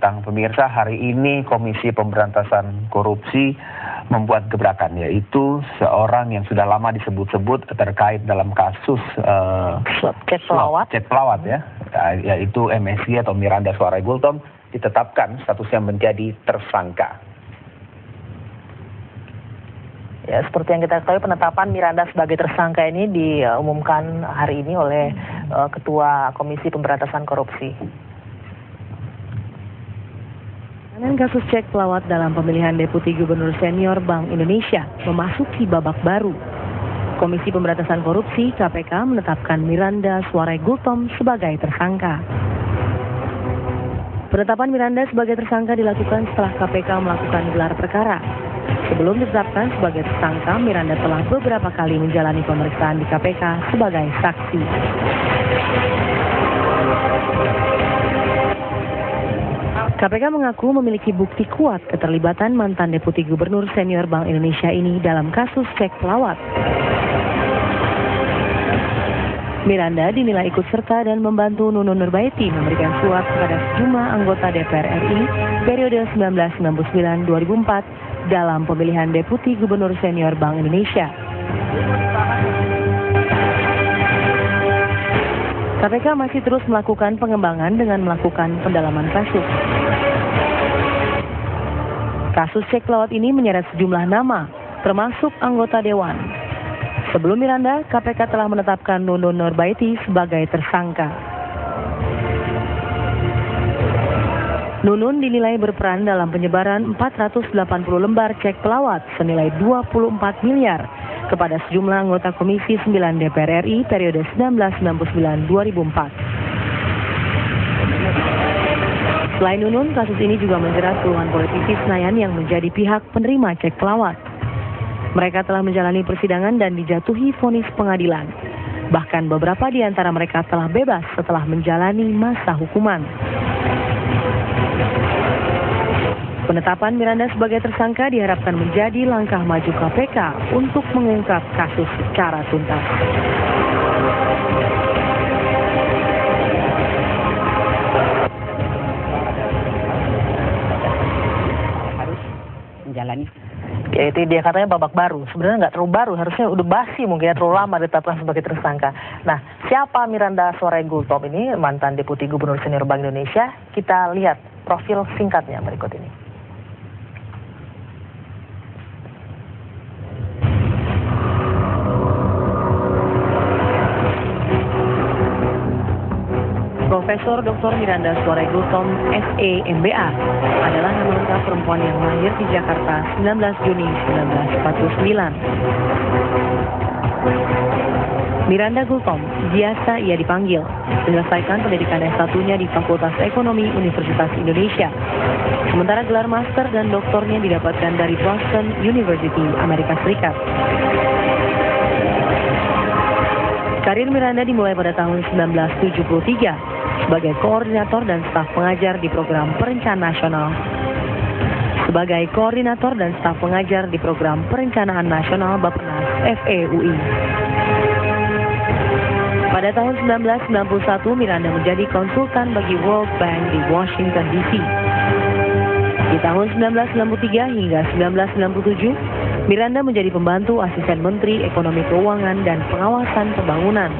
belakang. Pemirsa, hari ini Komisi Pemberantasan Korupsi membuat gebrakan, yaitu seorang yang sudah lama disebut-sebut terkait dalam kasus chat pelawat ya, yaitu MSG atau Miranda Suarai Gultom ditetapkan statusnya menjadi tersangka. Ya, seperti yang kita ketahui, penetapan Miranda sebagai tersangka ini diumumkan hari ini oleh Ketua Komisi Pemberantasan Korupsi. Penanganan kasus cek pelawat dalam pemilihan Deputi Gubernur Senior Bank Indonesia memasuki babak baru. Komisi Pemberantasan Korupsi (KPK) menetapkan Miranda Suarai Gultom sebagai tersangka. Penetapan Miranda sebagai tersangka dilakukan setelah KPK melakukan gelar perkara. Sebelum ditetapkan sebagai tersangka, Miranda telah beberapa kali menjalani pemeriksaan di KPK sebagai saksi. KPK mengaku memiliki bukti kuat keterlibatan mantan Deputi Gubernur Senior Bank Indonesia ini dalam kasus cek pelawat. Miranda dinilai ikut serta dan membantu Nunun Nurbaiti memberikan suap kepada sejumlah anggota DPR RI periode 1999-2004 dalam pemilihan Deputi Gubernur Senior Bank Indonesia. KPK masih terus melakukan pengembangan dengan melakukan pendalaman kasus. Kasus cek pelawat ini menyeret sejumlah nama, termasuk anggota dewan. Sebelum Miranda, KPK telah menetapkan Nunun Nurbaiti sebagai tersangka. Nunun dinilai berperan dalam penyebaran 480 lembar cek pelawat senilai 24 miliar kepada sejumlah anggota Komisi 9 DPR RI periode 1999-2004. Selain Nunun, kasus ini juga menjerat puluhan politisi Senayan yang menjadi pihak penerima cek pelawat. Mereka telah menjalani persidangan dan dijatuhi vonis pengadilan. Bahkan beberapa di antara mereka telah bebas setelah menjalani masa hukuman. Penetapan Miranda sebagai tersangka diharapkan menjadi langkah maju KPK untuk mengungkap kasus secara tuntas. Harus menjalani. Ya, itu dia katanya babak baru. Sebenarnya nggak terlalu baru, harusnya udah basi mungkin ya, terlalu lama ditetapkan sebagai tersangka. Nah, siapa Miranda Suarai Gultom ini, mantan Deputi Gubernur Senior Bank Indonesia? Kita lihat profil singkatnya berikut ini. Profesor Dr. Miranda Suarai Gultom, SE MBA, adalah nama lengkap perempuan yang lahir di Jakarta 19 Juni 1949. Miranda Gultom, biasa ia dipanggil, menyelesaikan pendidikan S1-nya di Fakultas Ekonomi Universitas Indonesia. Sementara gelar master dan doktornya didapatkan dari Boston University, Amerika Serikat. Karir Miranda dimulai pada tahun 1973 sebagai koordinator dan staf pengajar di program Perencanaan Nasional. Nasional Bappenas FEUI. Pada tahun 1991, Miranda menjadi konsultan bagi World Bank di Washington DC. Di tahun 1993 hingga 1997, Miranda menjadi pembantu asisten Menteri Ekonomi Keuangan dan Pengawasan Pembangunan.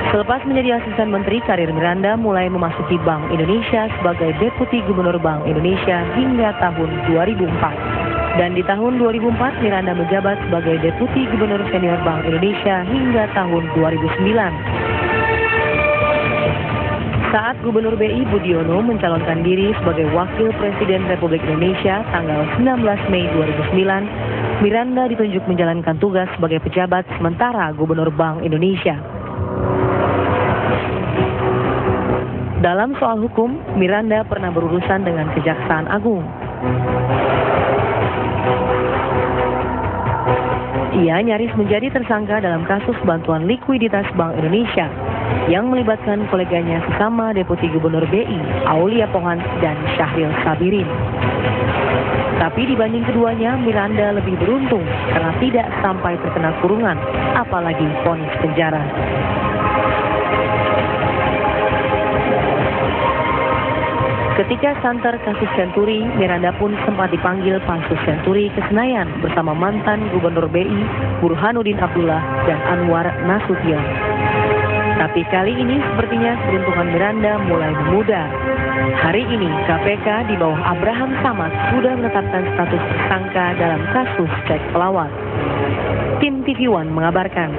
Selepas menjadi asisten menteri, karir Miranda mulai memasuki Bank Indonesia sebagai Deputi Gubernur Bank Indonesia hingga tahun 2004. Dan di tahun 2004, Miranda menjabat sebagai Deputi Gubernur Senior Bank Indonesia hingga tahun 2009. Saat Gubernur BI Budiono mencalonkan diri sebagai Wakil Presiden Republik Indonesia tanggal 19 Mei 2009, Miranda ditunjuk menjalankan tugas sebagai pejabat sementara Gubernur Bank Indonesia. Dalam soal hukum, Miranda pernah berurusan dengan Kejaksaan Agung. Ia nyaris menjadi tersangka dalam kasus bantuan likuiditas Bank Indonesia yang melibatkan koleganya sesama Deputi Gubernur BI, Aulia Pohan dan Syahril Sabirin. Tapi dibanding keduanya, Miranda lebih beruntung karena tidak sampai terkena kurungan, apalagi vonis penjara. Ketika santer kasus Senturi, Miranda pun sempat dipanggil Pansus Senturi ke Senayan bersama mantan Gubernur BI Burhanuddin Abdullah dan Anwar Nasution. Tapi kali ini sepertinya keberuntungan Miranda mulai memudar. Hari ini KPK di bawah Abraham Samad sudah menetapkan status tersangka dalam kasus cek pelawat. Tim TV One mengabarkan.